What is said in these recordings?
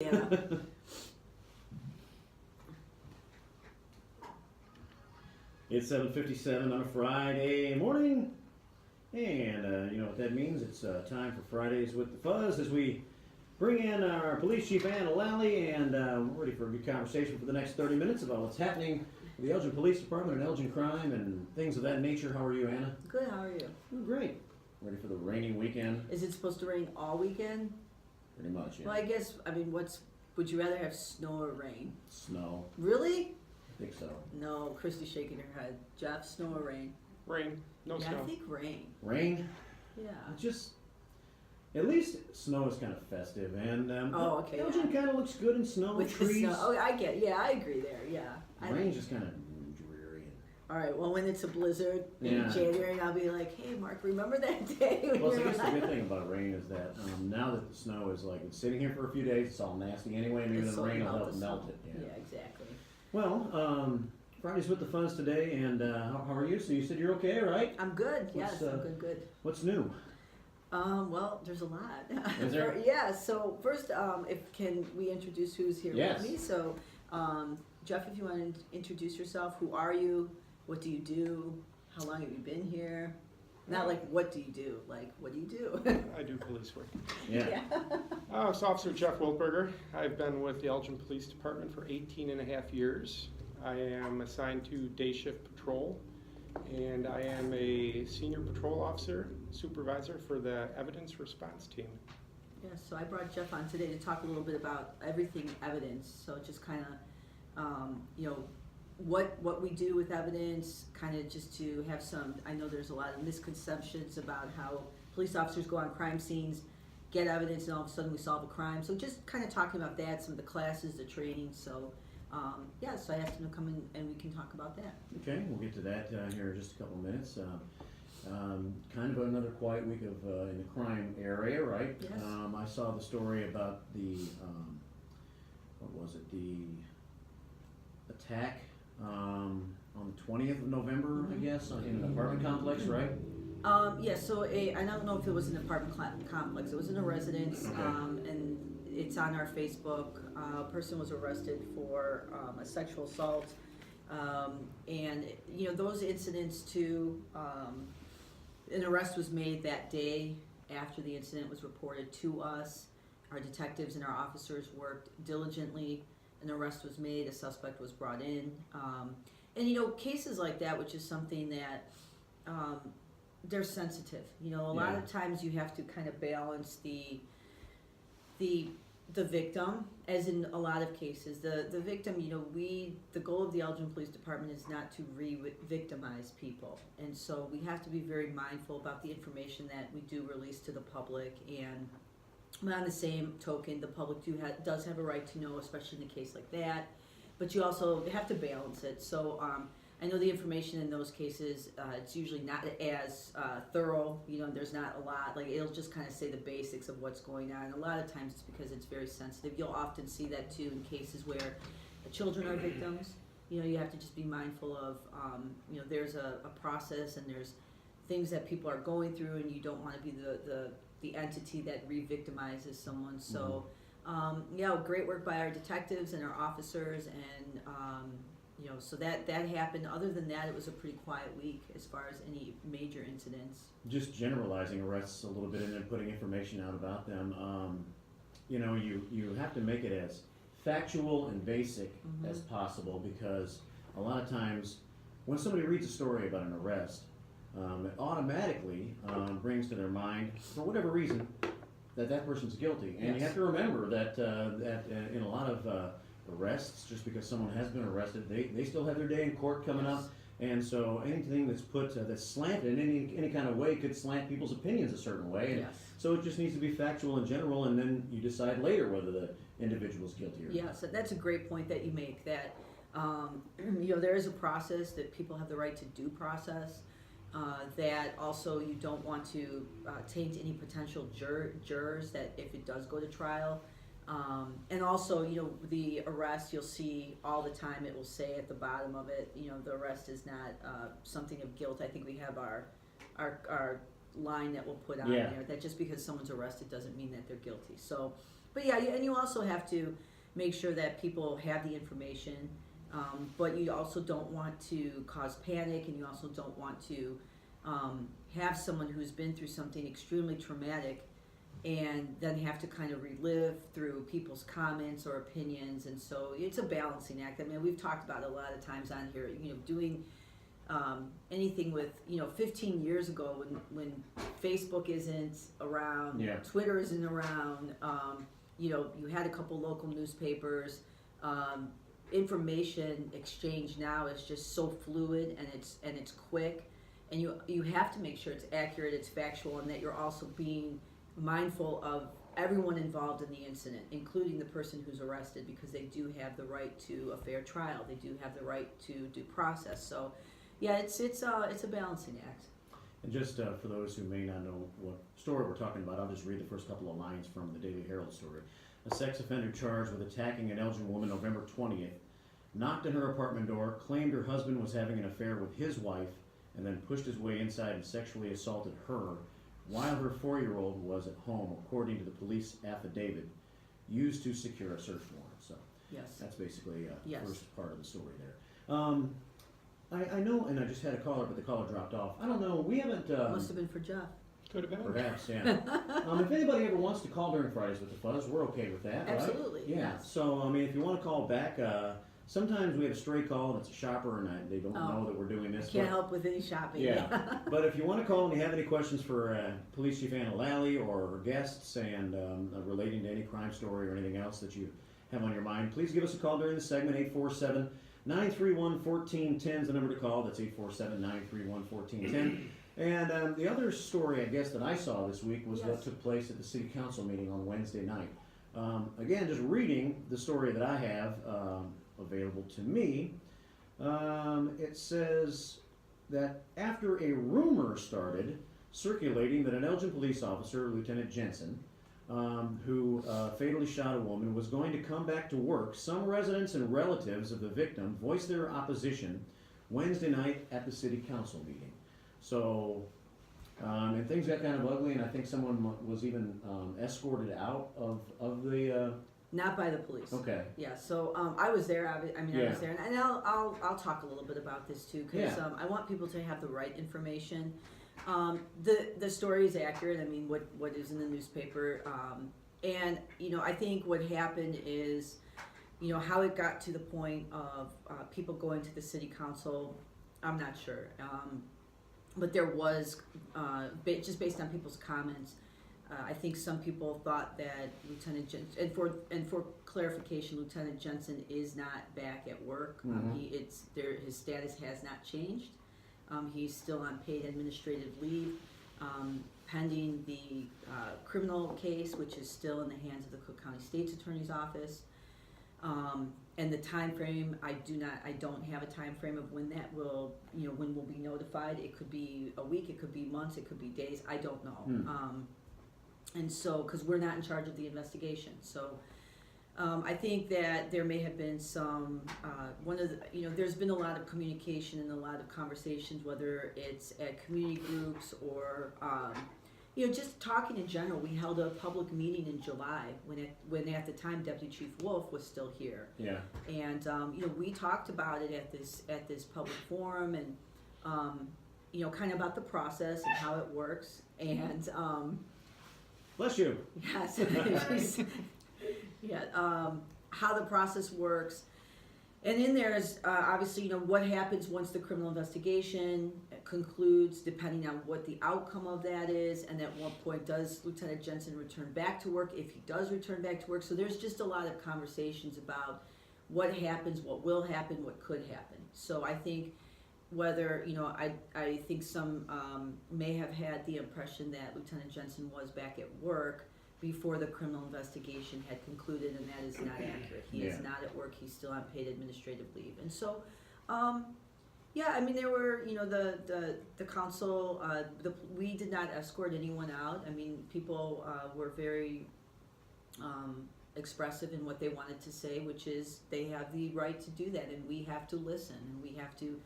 Yeah. It's 7:57 on a Friday morning, and you know what that means. It's time for Fridays with the Fuzz as we bring in our police chief, Anna Lalley, and we're ready for a good conversation for the next 30 minutes about what's happening with the Elgin Police Department and Elgin crime and things of that nature. How are you, Anna? Good, how are you? Oh, great. Ready for the rainy weekend? Is it supposed to rain all weekend? Pretty much, yeah. Well, I guess, would you rather have snow or rain? Snow. Really? I think so. No, Christy's shaking her head. Jeff, snow or rain? Rain, no Yeah, snow. I think rain. Rain? Yeah. Just, at least snow is kind of festive, and Oh, okay, Elgin yeah. kind of looks good in snow, With the trees. snow. Oh, I agree there, yeah. Rain's just kind of dreary. Alright, well, when it's a blizzard in Yeah. January, I'll be like, hey, Mark, remember that day when Plus, I you guess the were good thing about rain is that now that the snow is like it's sitting here for a few days, it's all nasty anyway. Maybe It's the so rain will melt help the melt snow. it. Yeah, exactly. Well, Fridays with the Fuzz today, and how are you? So you said you're okay, right? I'm good, yes, What's, I'm good. What's new? Well, there's a lot. Is there? Yeah, so first, can we introduce who's here Yes. with me? So, Jeff, if you want to introduce yourself, who are you? What do you do? How long have you been here? Not like, what do you do? Like, what do you do? I do police work. Yeah. It's Officer Jeff Wiltberger. I've been with the Elgin Police Department for 18 and a half years. I am assigned to day shift patrol, and I am a senior patrol officer, supervisor for the evidence response team. Yeah, so I brought Jeff on today to talk a little bit about everything evidence. So just kind of, what we do with evidence, kind of just to have some, I know there's a lot of misconceptions about how police officers go on crime scenes, get evidence, and all of a sudden we solve a crime. So just kind of talking about that, some of the classes, the training. So, so I asked him to come in and we can talk about that. Okay, we'll get to that here in just a couple minutes. Kind of another quiet week of in the crime area, right? Yes. I saw the story about the what was it? The attack on the 20th of November, I guess, in an apartment complex, right? Yeah, so I don't know if it was an apartment complex. It was in a residence, Okay. and it's on our Facebook. A person was arrested for a sexual assault, and those incidents too. An arrest was made that day after the incident was reported to us. Our detectives and our officers worked diligently. An arrest was made. A suspect was brought in, and cases like that, which is something that. They're sensitive. A lot of times you have to kind of balance the victim, as in a lot of cases. The victim, the goal of the Elgin Police Department is not to re-victimize people. And so we have to be very mindful about the information that we do release to the public. And on the same token, the public does have a right to know, especially in a case like that. But you also have to balance it. So I know the information in those cases, it's usually not as thorough. There's not a lot. Like, it'll just kind of say the basics of what's going on. A lot of times it's because it's very sensitive. You'll often see that too in cases where the children are victims. You have to just be mindful of, there's a process and there's things that people are going through, and you don't want to be the entity that re-victimizes someone. So, great work by our detectives and our officers, and so that happened. Other than that, it was a pretty quiet week as far as any major incidents. Just generalizing arrests a little bit and then putting information out about them. You have to make it as factual and basic as possible, because a lot of times when somebody reads a story about an arrest, it automatically brings to their mind, for whatever reason, that person's guilty. And you have to remember that in a lot of arrests, just because someone has been arrested, they still have their day in court coming up, and so anything that's put that's slanted in any kind of way could slant people's opinions a certain way, and so it just needs to be factual in general, and then you decide later whether the individual's guilty or not. Yeah, so that's a great point that you make, that there is a process, that people have the right to due process, that also you don't want to taint any potential jurors that if it does go to trial. And also, the arrest, you'll see all the time, it will say at the bottom of it, the arrest is not something of guilt. I think we have our line that we'll put on there, that just because someone's arrested doesn't mean that they're guilty. So, But yeah, and you also have to make sure that people have the information, but you also don't want to cause panic, and you also don't want to have someone who's been through something extremely traumatic and then have to kind of relive through people's comments or opinions. And so it's a balancing act. I mean, we've talked about it a lot of times on here, doing anything with, 15 years ago when Facebook isn't around, Yeah. Twitter isn't around, you had a couple local newspapers. Information exchange now is just so fluid, and it's quick, and you have to make sure it's accurate, it's factual, and that you're also being mindful of everyone involved in the incident, including the person who's arrested, because they do have the right to a fair trial. They do have the right to due process. So, yeah, it's a balancing act. And just for those who may not know what story we're talking about, I'll just read the first couple of lines from the Daily Herald story. A sex offender charged with attacking an Elgin woman November 20th knocked on her apartment door, claimed her husband was having an affair with his wife, and then pushed his way inside and sexually assaulted her while her 4-year-old was at home, according to the police affidavit used to secure a search warrant. So Yes. that's basically the Yes. first part of the story there. I know, and I just had a caller, but the caller dropped off. I don't know, we haven't... Must have been for Jeff. Could have been. Perhaps, yeah. If anybody ever wants to call during Fridays with the Fuzz, we're okay with that, right? Absolutely. Yeah, Yes. so, if you want to call back, sometimes we have a stray call and it's a shopper and they don't know that we're doing this. Can't help with any shopping. Yeah, but if you want to call and you have any questions for Police Chief Anna Lalley or her guests and relating to any crime story or anything else that you have on your mind, please give us a call during the segment. 847-931-1410 is the number to call. That's 847-931-1410. And the other story, I guess, that I saw this week was what Yes. took place at the City Council meeting on Wednesday night. Again, just reading the story that I have available to me, it says that after a rumor started circulating that an Elgin police officer, Lieutenant Jensen, who fatally shot a woman, was going to come back to work, some residents and relatives of the victim voiced their opposition Wednesday night at the City Council meeting. So, and things got kind of ugly, and I think someone was even escorted out of the... Not by the police. Okay. Yeah, so I was there. I Yeah. was there, and I'll talk a little bit about this too, because Yeah. I want people to have the right information. The story is accurate. I mean, what is in the newspaper, and I think what happened is, how it got to the point of people going to the city council. I'm not sure, but there was just based on people's comments. I think some people thought that Lieutenant Jensen, and for clarification, Lieutenant Jensen is not back at work. His status has not changed. He's still on paid administrative leave, pending the criminal case, which is still in the hands of the Cook County State's Attorney's Office. And the time frame, I don't have a time frame of when that will, when we'll be notified. It could be a week, it could be months, it could be days. I don't know. And so, because we're not in charge of the investigation, so I think that there may have been some there's been a lot of communication and a lot of conversations, whether it's at community groups or just talking in general. We held a public meeting in July when at the time Deputy Chief Wolf was still here. Yeah. And we talked about it at this public forum, and kind of about the process and how it works, and Bless you. yes, how the process works. And in there is obviously, what happens once the criminal investigation concludes, depending on what the outcome of that is, and at what point does Lieutenant Jensen return back to work, if he does return back to work. So there's just a lot of conversations about what happens, what will happen, what could happen. So I think whether, I think some may have had the impression that Lieutenant Jensen was back at work before the criminal investigation had concluded, and that is not accurate. He is not at work. He's still on paid administrative leave. And so, there were, the council, we did not escort anyone out. I mean, people were very expressive in what they wanted to say, which is they have the right to do that, and we have to listen, and we have to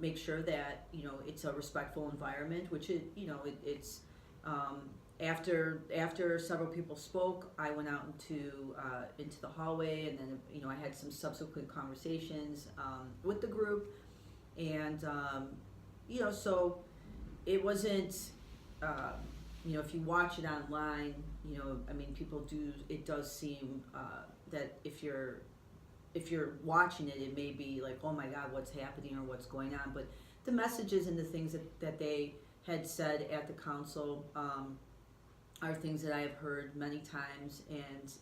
make sure that, it's a respectful environment, which it's after several people spoke, I went out into the hallway, and then I had some subsequent conversations with the group, and so it wasn't if you watch it online, people do. It does seem that if you're watching it, it may be like, oh my God, what's happening or what's going on. But the messages and the things that they had said at the council are things that I have heard many times, and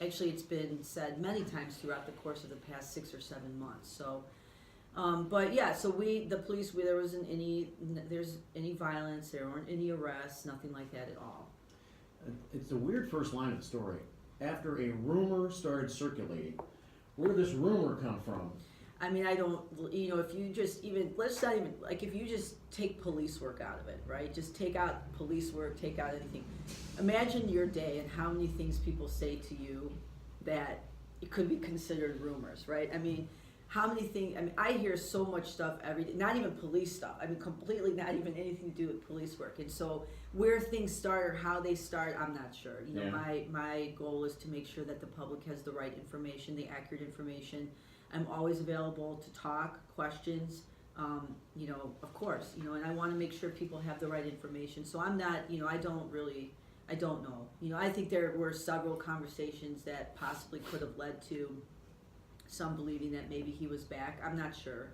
actually it's been said many times throughout the course of the past 6 or 7 months. So, but yeah, so the police, there wasn't any violence, there weren't any arrests, nothing like that at all. It's a weird first line of the story. After a rumor started circulating, where did this rumor come from? I mean, I don't, if you just let's not even, like, if you just take police work out of it, right? Just take out police work, take out anything. Imagine your day and how many things people say to you that it could be considered rumors, right? I mean, how many things, I hear so much stuff every day, not even police stuff. Completely not even anything to do with police work. And so where things start or how they start, I'm not sure. My goal is to make sure that the public has the right information, the accurate information. I'm always available to talk, questions, of course, and I want to make sure people have the right information. So I'm not, I don't know. I think there were several conversations that possibly could have led to some believing that maybe he was back. I'm not sure.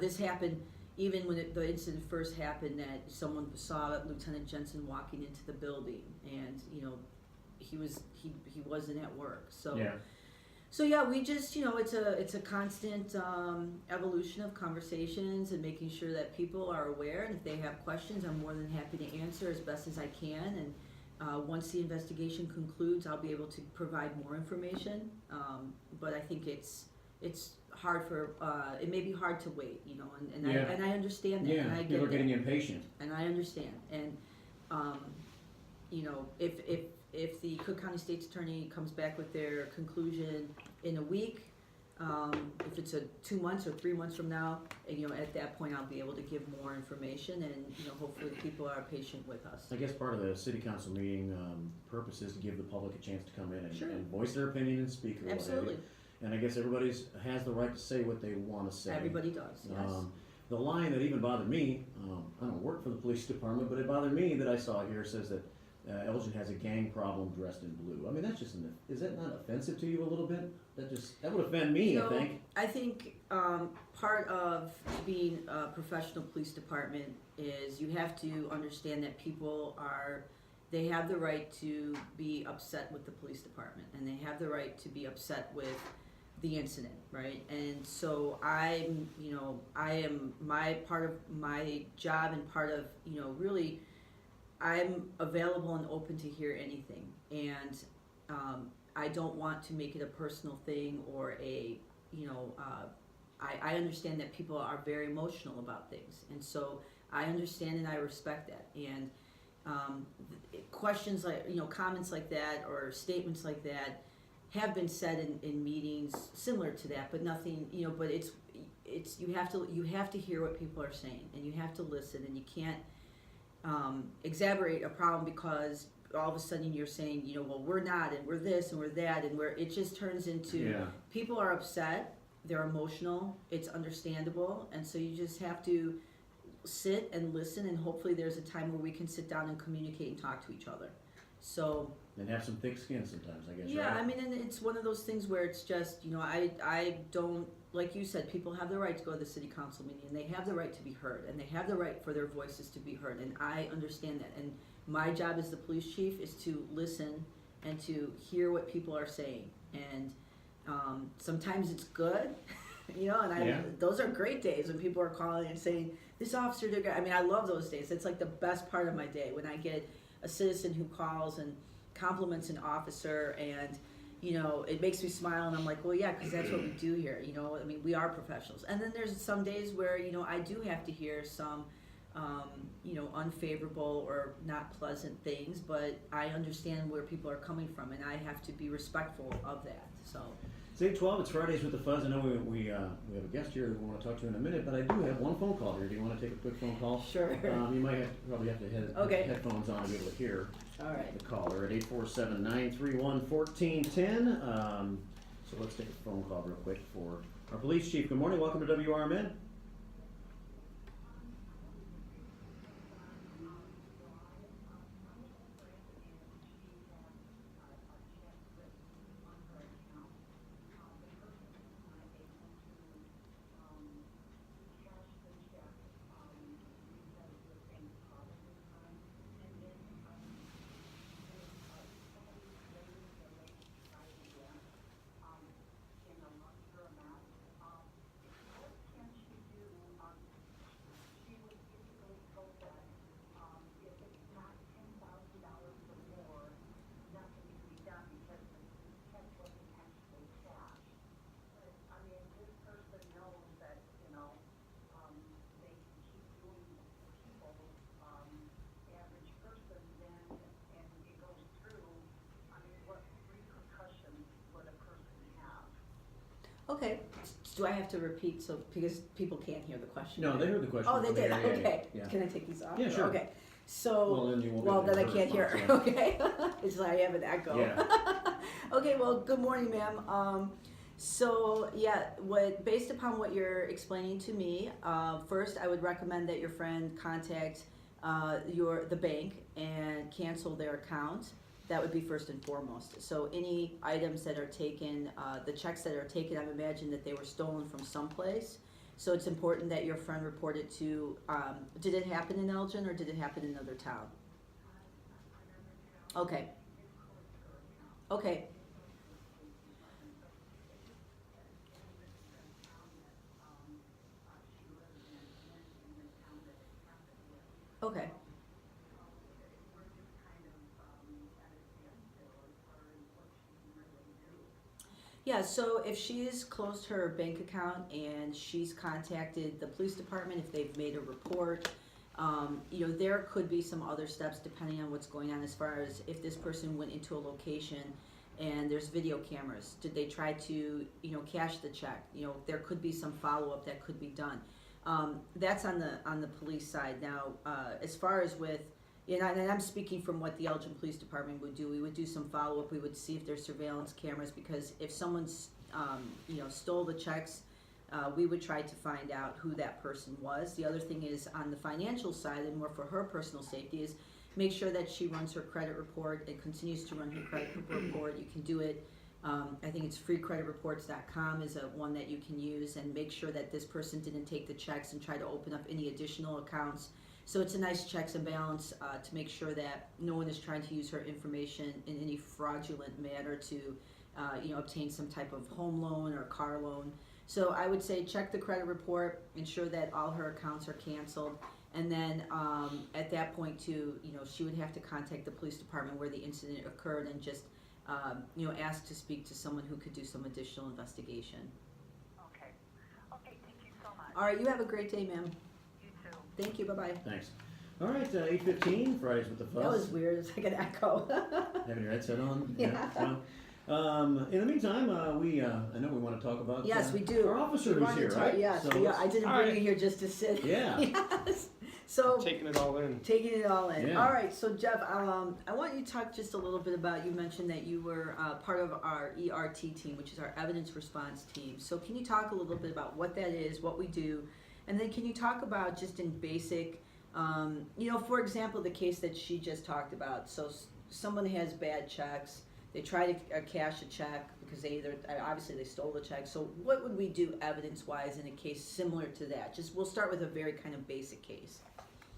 This happened even when the incident first happened, that someone saw Lieutenant Jensen walking into the building, and he wasn't at work. So yeah. So yeah, we just, it's a constant evolution of conversations and making sure that people are aware, and if they have questions, I'm more than happy to answer as best as I can. And once the investigation concludes, I'll be able to provide more information. But I think it's hard it may be hard to wait, and I understand that. Yeah, and I get people are that. getting impatient. And I understand. And if the Cook County State's Attorney comes back with their conclusion in a week, if it's 2 months or 3 months from now, at that point I'll be able to give more information, and hopefully people are patient with us. I guess part of the city council meeting purpose is to give the public a chance to come in Sure. and voice their opinion and speak. Or Absolutely. And I guess everybody has the right to say what they want to say. Everybody does, yes. The line that even bothered me, I don't work for the police department, but it bothered me that I saw here, says that Elgin has a gang problem dressed in blue. That's just, is that not offensive to you a little bit? That would offend me, I think. I think part of being a professional police department is you have to understand that people they have the right to be upset with the police department, and they have the right to be upset with the incident, right? And so my part of my job, and part of, really, I'm available and open to hear anything. And I don't want to make it a personal thing or I understand that people are very emotional about things. And so I understand and I respect that. And questions like, comments like that or statements like that have been said in meetings similar to that, but nothing, but it's you have to hear what people are saying, and you have to listen, and you can't exaggerate a problem because all of a sudden you're saying, well, we're not, and we're this, and we're that, and it just turns into, people are upset, they're emotional, it's understandable, and so you just have to sit and listen, and hopefully there's a time where we can sit down and communicate and talk to each other. So. And have some thick skin sometimes, I guess. Yeah, right? and it's one of those things where it's just, I don't, like you said, people have the right to go to the city council meeting, and they have the right to be heard, and they have the right for their voices to be heard, and I understand that. And my job as the police chief is to listen and to hear what people are saying. And sometimes it's good, those are great days when people are calling and saying, this officer did great. I love those days. It's like the best part of my day when I get a citizen who calls and compliments an officer, and it makes me smile, and I'm like, well, yeah, because that's what we do here. We are professionals. And then there's some days where I do have to hear some unfavorable or not pleasant things, but I understand where people are coming from, and I have to be respectful of that. So It's 8:12. It's Fridays with the Fuzz. I know we have a guest here that we want to talk to in a minute, but I do have one phone call here. Do you want to take a quick phone call? Sure. You might probably have to have Okay. headphones on to be able to hear All right. the caller at 847-931-1410. So let's take a phone call real quick for our police chief. Good morning. Welcome to WRMN. Okay. Do I have to repeat because people can't hear the question? No, they heard the question. Oh, they did. Yeah, yeah, Okay. yeah. Can I take these off? Yeah, sure. Okay. So, Well, then you won't well, get then I the can't hear. response, Okay. It's like I have an echo. Yeah. Okay. Well, good morning, ma'am. So yeah, based upon what you're explaining to me, first I would recommend that your friend contact the bank and cancel their account. That would be first and foremost. So any items that are taken, the checks that are taken, I've imagined that they were stolen from someplace. So it's important that your friend report it to, did it happen in Elgin or did it happen in another town? Okay. Okay. Okay. Yeah, so if she's closed her bank account and she's contacted the police department, if they've made a report, there could be some other steps depending on what's going on as far as if this person went into a location and there's video cameras. Did they try to, cash the check? There could be some follow-up that could be done. That's on the police side. Now, as far as with, and I'm speaking from what the Elgin Police Department would do. We would do some follow-up. We would see if there's surveillance cameras because if someone's, stole the checks, we would try to find out who that person was. The other thing is on the financial side, and more for her personal safety, is make sure that she runs her credit report and continues to run her credit report. You can do it. I think it's freecreditreports.com is one that you can use, and make sure that this person didn't take the checks and try to open up any additional accounts. So it's a nice checks and balance to make sure that no one is trying to use her information in any fraudulent manner to obtain some type of home loan or car loan. So I would say check the credit report, ensure that all her accounts are canceled, and then at that point too, she would have to contact the police department where the incident occurred and just ask to speak to someone who could do some additional investigation. Okay. Okay, thank you so much. All right, you have a great day, ma'am. You too. Thank you, bye-bye. Thanks. All right, 8:15, Fridays with the Fuzz. That was weird, it's like an echo. Having your headset on? Yeah. In the meantime, I know we want to talk about Yes, we do. our officer We who's want to here, talk- right? Yes, So I didn't All bring right. you here just to sit. Yeah. Yes. So, Taking it all in. taking it all in. Yeah. All right, so Jeff, I want you to talk just a little bit about, you mentioned that you were part of our ERT team, which is our evidence response team. So can you talk a little bit about what that is, what we do, and then can you talk about just in basic, for example, the case that she just talked about. So someone has bad checks, they try to cash a check because obviously they stole the check. So what would we do evidence-wise in a case similar to that? We'll start with a very kind of basic case.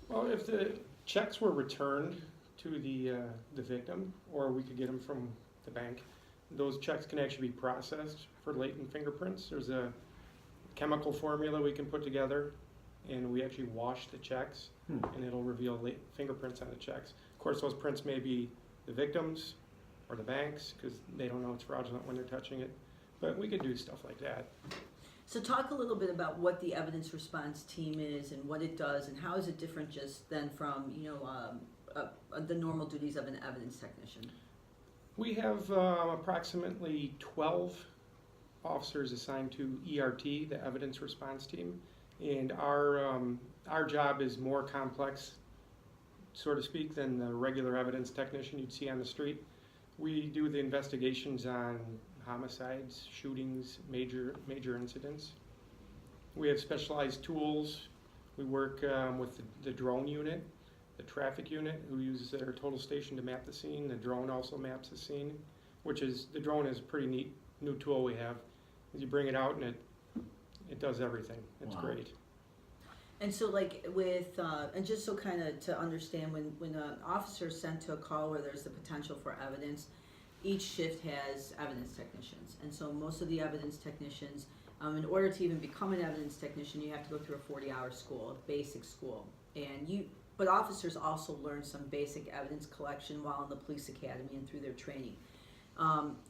Well, if the checks were returned to the victim, or we could get them from the bank, those checks can actually be processed for latent fingerprints. There's a chemical formula we can put together, and we actually wash the checks, and it'll reveal fingerprints on the checks. Of course, those prints may be the victims or the banks, because they don't know it's fraudulent when they're touching it. But we could do stuff like that. So talk a little bit about what the evidence response team is and what it does, and how is it different just then from the normal duties of an evidence technician? We have approximately 12 officers assigned to ERT, the Evidence Response Team, and our job is more complex, so to speak, than the regular evidence technician you'd see on the street. We do the investigations on homicides, shootings, major incidents. We have specialized tools. We work with the drone unit, the traffic unit, who uses their total station to map the scene. The drone also maps the scene, the drone is a pretty neat new tool we have. You bring it out and it does everything. It's Wow. great. And so like with, and just so kind of to understand, when an officer is sent to a call where there's the potential for evidence, each shift has evidence technicians. And so most of the evidence technicians, in order to even become an evidence technician, you have to go through a 40-hour school, a basic school. But officers also learn some basic evidence collection while in the police academy and through their training.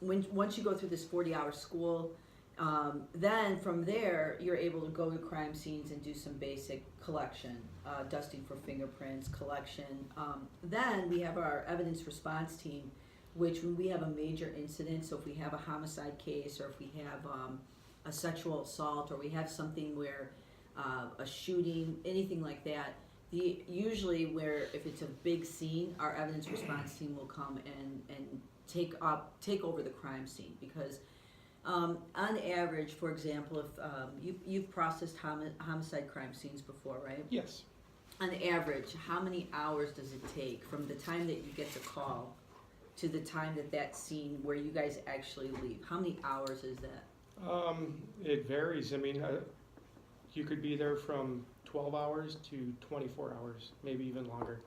Once you go through this 40-hour school, then from there you're able to go to crime scenes and do some basic collection, dusting for fingerprints, collection. Then we have our evidence response team, which when we have a major incident, so if we have a homicide case or if we have a sexual assault or we have something where a shooting, anything like that, usually where if it's a big scene, our evidence response team will come and take over the crime scene, because on average, for example, if you've processed homicide crime scenes before, right? Yes. On average, how many hours does it take from the time that you get the call to the time that scene where you guys actually leave? How many hours is that? It varies. I mean, you could be there from 12 hours to 24 hours, maybe even longer,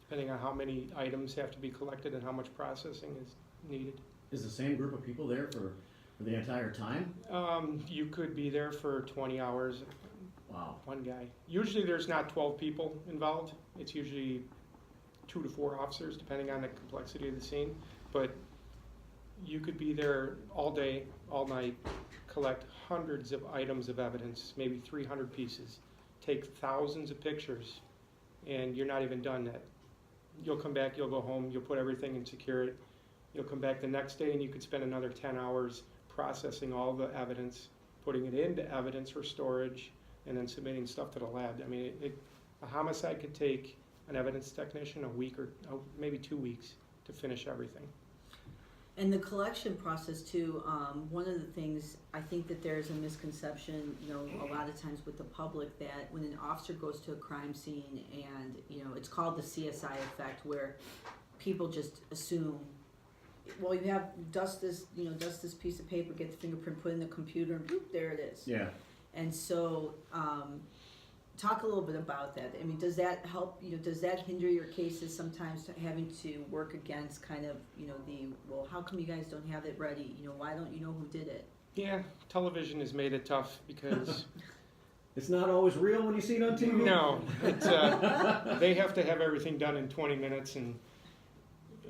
depending on how many items have to be collected and how much processing is needed. Is the same group of people there for the entire time? You could be there for 20 hours, Wow. one guy. Usually there's not 12 people involved. It's usually 2 to 4 officers, depending on the complexity of the scene. But you could be there all day, all night, collect hundreds of items of evidence, maybe 300 pieces, take thousands of pictures, and you're not even done yet. You'll come back, you'll go home, you'll put everything and secure it. You'll come back the next day and you could spend another 10 hours processing all the evidence, putting it into evidence for storage, and then submitting stuff to the lab. I mean, a homicide could take an evidence technician a week or maybe 2 weeks to finish everything. And the collection process too, one of the things, I think that there's a misconception, a lot of times with the public, that when an officer goes to a crime scene and, it's called the CSI effect, where people just assume, well, you have dust this piece of paper, get the fingerprint, put in the computer, and boop, there it is. Yeah. And so, talk a little bit about that. I mean, does that help, does that hinder your cases sometimes, having to work against kind of, well, how come you guys don't have it ready? Why don't you know who did it? Yeah, television has made it tough because It's not always real when you see it on TV? no, they have to have everything done in 20 minutes, and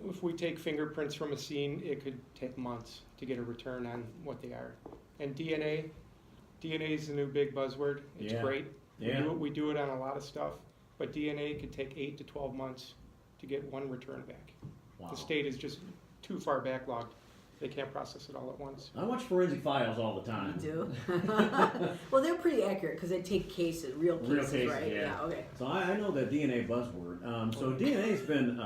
if we take fingerprints from a scene, it could take months to get a return on what they are. And DNA is the new big buzzword. It's Yeah. great. Yeah. We do it on a lot of stuff, but DNA could take 8 to 12 months to get one return back. Wow. The state is just too far backlogged. They can't process it all at once. I watch Forensic Files all the time. You do? Well, they're pretty accurate because they take real cases, right? Yeah. Okay. So I know the DNA buzzword. So DNA's been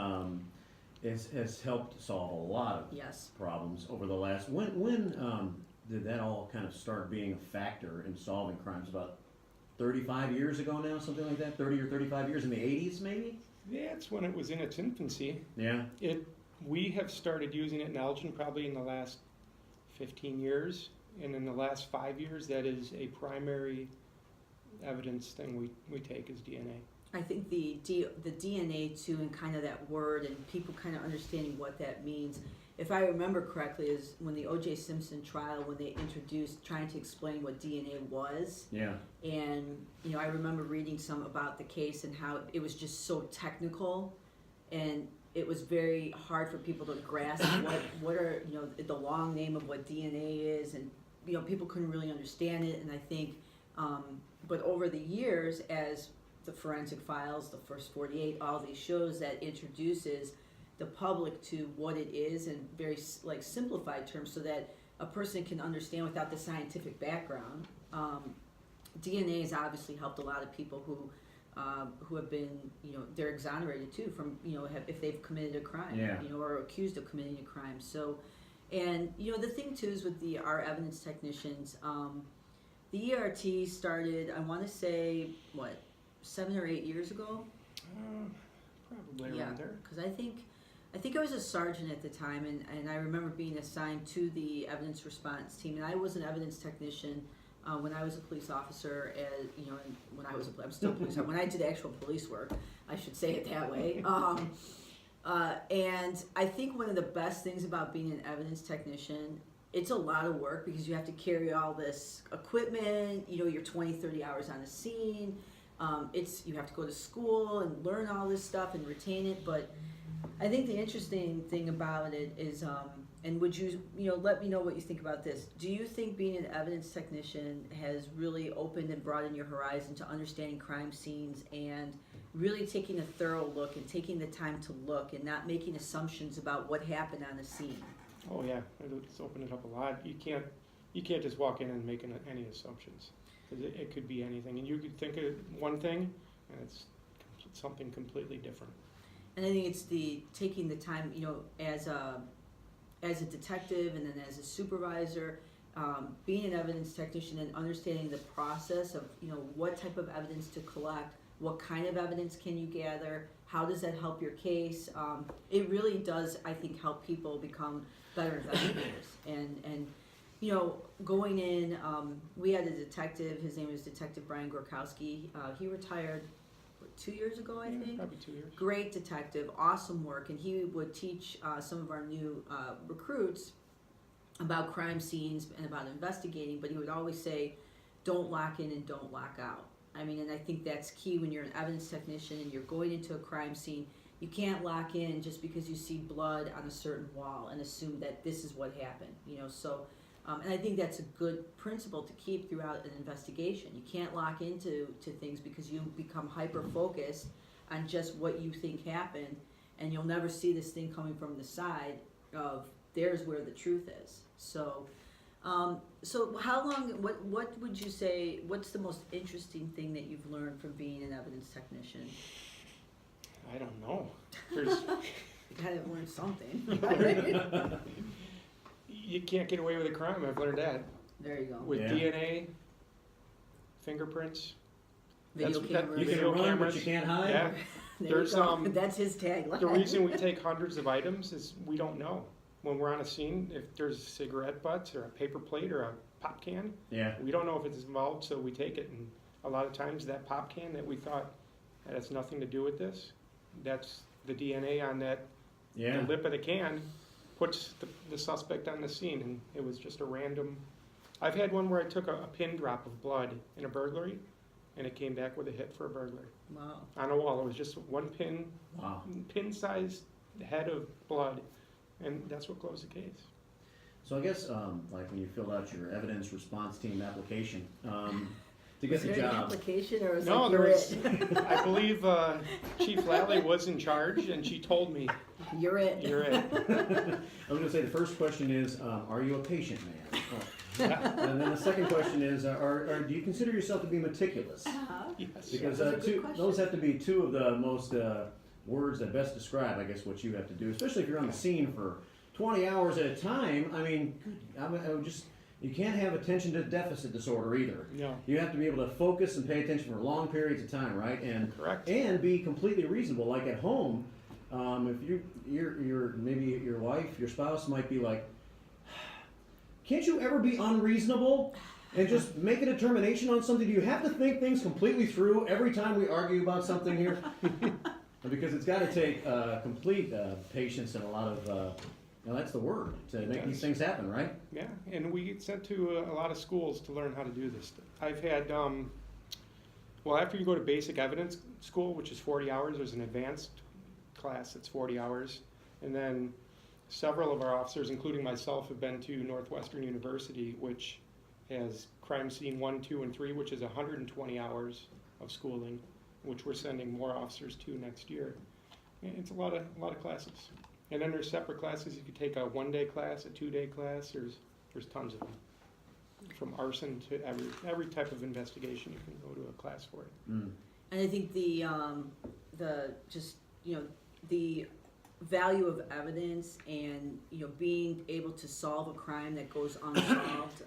has helped solve a lot of Yes. problems over the last. When did that all kind of start being a factor in solving crimes? About 35 years ago now, something like that. 30 or 35 years in the 80s, maybe. That's when it was in its infancy. Yeah. We have started using it in Elgin probably in the last 15 years, and in the last 5 years, that is a primary evidence thing we take is DNA. I think the DNA too, and kind of that word, and people kind of understanding what that means. If I remember correctly, is when the O.J. Simpson trial, when they introduced trying to explain what DNA was. Yeah. And I remember reading some about the case and how it was just so technical, and it was very hard for people to grasp what are the long name of what DNA is, and people couldn't really understand it. And I think, but over the years, as the Forensic Files, the First 48, all these shows that introduces the public to what it is in very simplified terms, so that a person can understand without the scientific background. DNA has obviously helped a lot of people who have been, they're exonerated too from, if they've committed a crime, Yeah. Or accused of committing a crime. So, and the thing too is with our evidence technicians, the ERT started, I want to say, 7 or 8 years ago? Probably around there. Because I think I was a sergeant at the time, and I remember being assigned to the evidence response team, and I was an evidence technician when I was a police officer, and when I'm still a police officer, when I did actual police work, I should say it that way. And I think one of the best things about being an evidence technician, it's a lot of work because you have to carry all this equipment, you're 20, 30 hours on the scene. You have to go to school and learn all this stuff and retain it, but I think the interesting thing about it is, and would you, let me know what you think about this. Do you think being an evidence technician has really opened and broadened your horizon to understanding crime scenes and really taking a thorough look and taking the time to look and not making assumptions about what happened on the scene? Oh yeah, it's opened it up a lot. You can't just walk in and make any assumptions, because it could be anything, and you could think of one thing, and it's something completely different. And I think it's taking the time, as a detective and then as a supervisor, being an evidence technician and understanding the process of, what type of evidence to collect, what kind of evidence can you gather, how does that help your case? It really does, I think, help people become better investigators. And going in, we had a detective, his name was Detective Brian Gorkowski. He retired 2 years ago, I think. Probably 2 years. Great detective, awesome work, and he would teach some of our new recruits about crime scenes and about investigating, but he would always say, don't lock in and don't lock out. I mean, and I think that's key when you're an evidence technician and you're going into a crime scene. You can't lock in just because you see blood on a certain wall and assume that this is what happened, so and I think that's a good principle to keep throughout an investigation. You can't lock into things because you become hyper-focused on just what you think happened, and you'll never see this thing coming from the side of there's where the truth is. So, so how long, what would you say, what's the most interesting thing that you've learned from being an evidence technician? I don't know. There's You gotta learn something. you can't get away with a crime. I've learned that. There you go. With Yeah. DNA, fingerprints. Video that- cameras. You can Video run, but cameras. you can't hide. Yeah. There There's, you go. That's his tagline. The reason we take hundreds of items is we don't know. When we're on a scene, if there's cigarette butts or a paper plate or a pop can, Yeah. we don't know if it's involved, so we take it. And a lot of times that pop can that we thought that has nothing to do with this, that's the DNA on that, Yeah. the lip of the can, puts the suspect on the scene, and it was just a random. I've had one where I took a pin drop of blood in a burglary, and it came back with a hit for a burglary. Wow. On a wall, it was just one Wow. pin-sized head of blood, and that's what closed the case. So I guess, like when you filled out your evidence response team application, to get Was the there an job. application or was No, like, there you're was, it? I believe Chief Lalley was in charge, and she told me, You're it. you're it. I was gonna say, the first question is, are you a patient man? And then the second question is, do you consider yourself to be meticulous? Yes. Because That's a good question. those have to be two of the most words that best describe, I guess, what you have to do, especially if you're on the scene for 20 hours at a time. I mean, you can't have attention to deficit disorder either. No. You have to be able to focus and pay attention for long periods of time, right? And Correct. and be completely reasonable. Like at home, if you're maybe your wife, your spouse might be like, can't you ever be unreasonable and just make a determination on something? Do you have to think things completely through every time we argue about something here? Because it's got to take complete patience and a lot of, that's the word, to make these things happen, right? Yeah, and we get sent to a lot of schools to learn how to do this. I've had, well, after you go to basic evidence school, which is 40 hours, there's an advanced class that's 40 hours. And then several of our officers, including myself, have been to Northwestern University, which has crime scene 1, 2, and 3, which is 120 hours of schooling, which we're sending more officers to next year. And it's a lot of classes. And then there's separate classes. You could take a 1-day class, a 2-day class. There's There's tons of them. From arson to every type of investigation, you can go to a class for it. Mm. And I think the value of evidence and, being able to solve a crime that goes unsolved.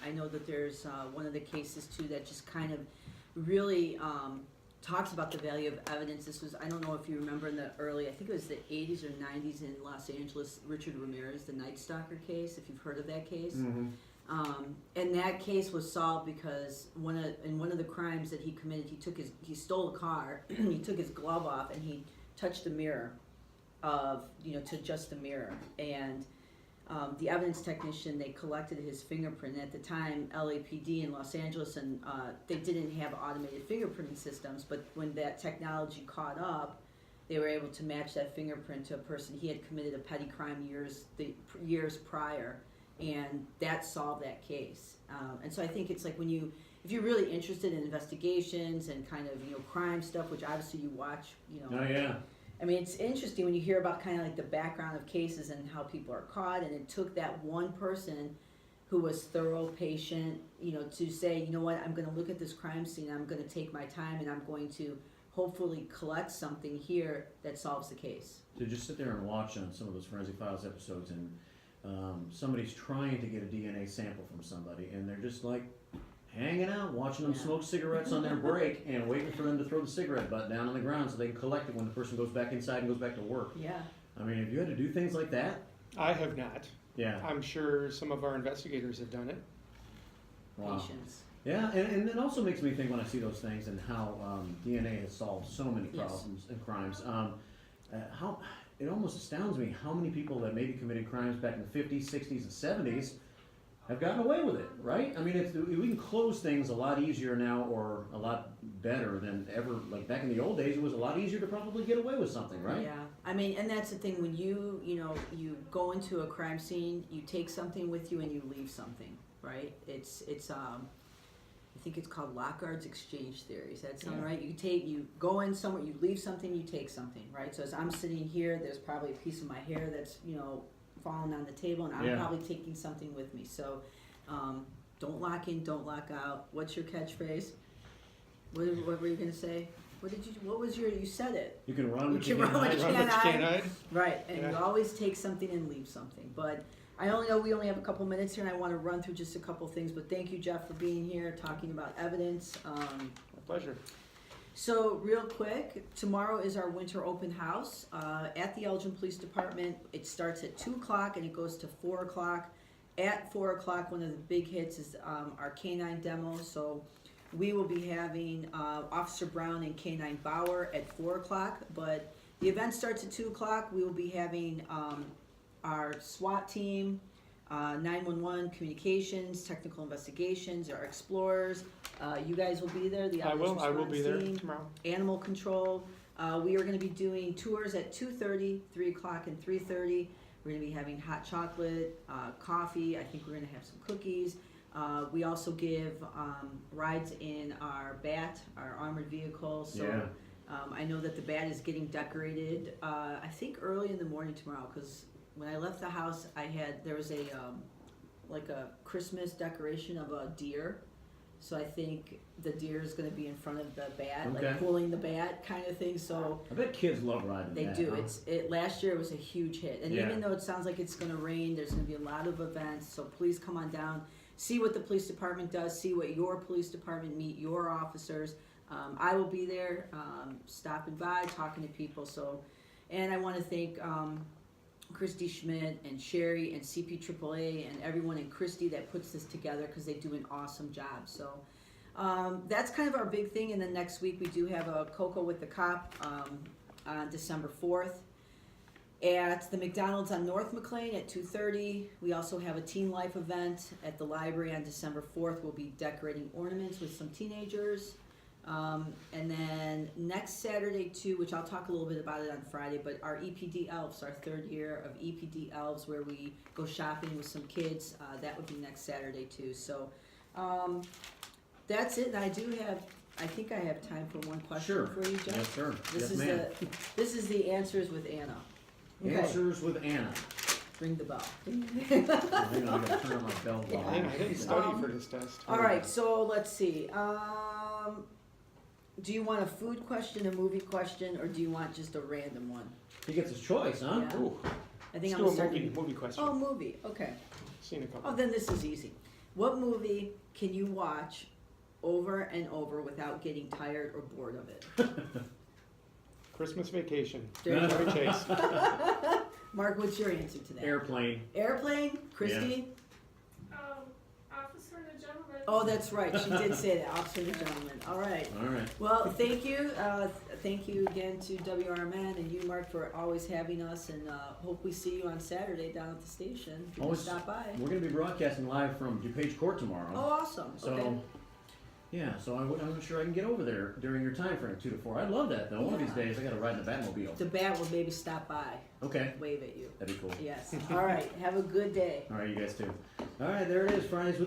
I know that there's one of the cases too that just kind of really talks about the value of evidence. This was, I don't know if you remember in the early, I think it was the 80s or 90s in Los Angeles, Richard Ramirez, the Night Stalker case, if you've heard of that case. Mm-hmm. And that case was solved because in one of the crimes that he committed, he stole a car, he took his glove off and he touched the mirror to adjust the mirror. And the evidence technician, they collected his fingerprint. And at the time, LAPD in Los Angeles, and they didn't have automated fingerprinting systems, but when that technology caught up, they were able to match that fingerprint to a person. He had committed a petty crime years prior. And that solved that case. And so I think it's like if you're really interested in investigations and kind of, crime stuff, which obviously you watch, Oh, yeah. I mean, it's interesting when you hear about kind of like the background of cases and how people are caught, and it took that one person who was thorough, patient, to say, you know what, I'm going to look at this crime scene, I'm going to take my time, and I'm going to hopefully collect something here that solves the case. To just sit there and watch on some of those Forensic Files episodes and somebody's trying to get a DNA sample from somebody and they're just like hanging out, watching them smoke cigarettes on their break and waiting for them to throw the cigarette butt down on the ground so they can collect it when the person goes back inside and goes back to work. Yeah. I mean, have you had to do things like that? I have not. Yeah. I'm sure some of our investigators have done it. Wow. Patience. Yeah, and it also makes me think when I see those things and how DNA has solved so many Yes. problems and crimes. How it almost astounds me how many people that maybe committed crimes back in the 50s, 60s, and 70s have gotten away with it, right? I mean, we can close things a lot easier now or a lot better than ever. Like back in the old days, it was a lot easier to probably get away with something, right? Yeah, I mean, and that's the thing, when you go into a crime scene, you take something with you and you leave something, right? It's I think it's called Lockhardt's exchange theory. Does that sound right? You go in somewhere, you leave something, you take something, right? So as I'm sitting here, there's probably a piece of my hair that's, falling on the table, and I'm probably taking something with me. So don't lock in, don't lock out. What's your catchphrase? What were you going to say? You said it. You can run, but You you can can't run, but hide. you can't hide. hide. Right, and Yeah. you always take something and leave something. But I only know we only have a couple minutes here, and I want to run through just a couple things. But thank you, Jeff, for being here, talking about evidence. My pleasure. So real quick, tomorrow is our winter open house at the Elgin Police Department. It starts at 2 o'clock and it goes to 4 o'clock. At 4 o'clock, one of the big hits is our K-9 demo. So we will be having Officer Brown and K-9 Bauer at 4 o'clock. But the event starts at 2 o'clock. We will be having our SWAT team, 911 communications, technical investigations, our explorers. You guys will be there. The I will response be there team, tomorrow. Animal control. We are going to be doing tours at 2:30, 3 o'clock, and 3:30. We're going to be having hot chocolate, coffee. I think we're going to have some cookies. We also give rides in our BAT, our armored vehicle. So I know that the BAT is getting decorated. I think early in the morning tomorrow, because when I left the house, there was a like a Christmas decoration of a deer. So I think the deer is going to be in front of the bat, Okay. like pulling the bat kind of thing. So I bet kids love riding they that. do. Huh? Last year it was a huge hit, and Yeah. even though it sounds like it's going to rain, there's going to be a lot of events. So please come on down, see what the police department does, see what your police department, meet your officers. I will be there, stopping by, talking to people. So, and I want to thank Christy Schmidt and Sherry and CP AAA and everyone in Christy that puts this together, because they do an awesome job. So that's kind of our big thing. And then next week we do have a Cocoa with the Cop on December 4th at the McDonald's on North McLean at 2:30. We also have a Teen Life event at the library on December 4th. We'll be decorating ornaments with some teenagers. And then next Saturday too, which I'll talk a little bit about it on Friday, but our EPD Elves, our third year of EPD Elves, where we go shopping with some kids, that would be next Saturday too. So that's it. And I think I have time for one question Sure. for you, Jeff. Yes, sir. This Yes, is ma'am. this is the Answers with Anna. Okay. Answers with Anna. ring the bell. Hang on, I gotta turn on my bell. Yeah. volume. Dang, I didn't study for this test. All right, so let's see. Do you want a food question, a movie question, or do you want just a random one? He gets his choice, huh? Yeah. Ooh, I think let's I'm do gonna a start. movie question. Oh, movie. Okay. Seen a couple. Oh, then this is easy. What movie can you watch over and over without getting tired or bored of it? Christmas Vacation. There you Chevy Chase. Mark, what's your answer to that? Airplane. Airplane? Christy? Officer and a gentleman. Oh, that's right. She did say that. Officer and gentleman. All right. All right. Well, thank you. Thank you again to WRMN and you, Mark, for always having us. And hope we see you on Saturday down at the station. If you can Always- stop by. We're going to be broadcasting live from DuPage Court tomorrow. Oh, awesome. So, Okay. yeah, so I'm sure I can get over there during your time frame, 2 to 4. I'd love that, though. One of these Yeah. days, I got to ride in the Batmobile. The bat will maybe stop by, Okay, wave at you. that'd be cool. Yes. All right. Have a good day. All right, you guys too. All right, there it is, Fridays with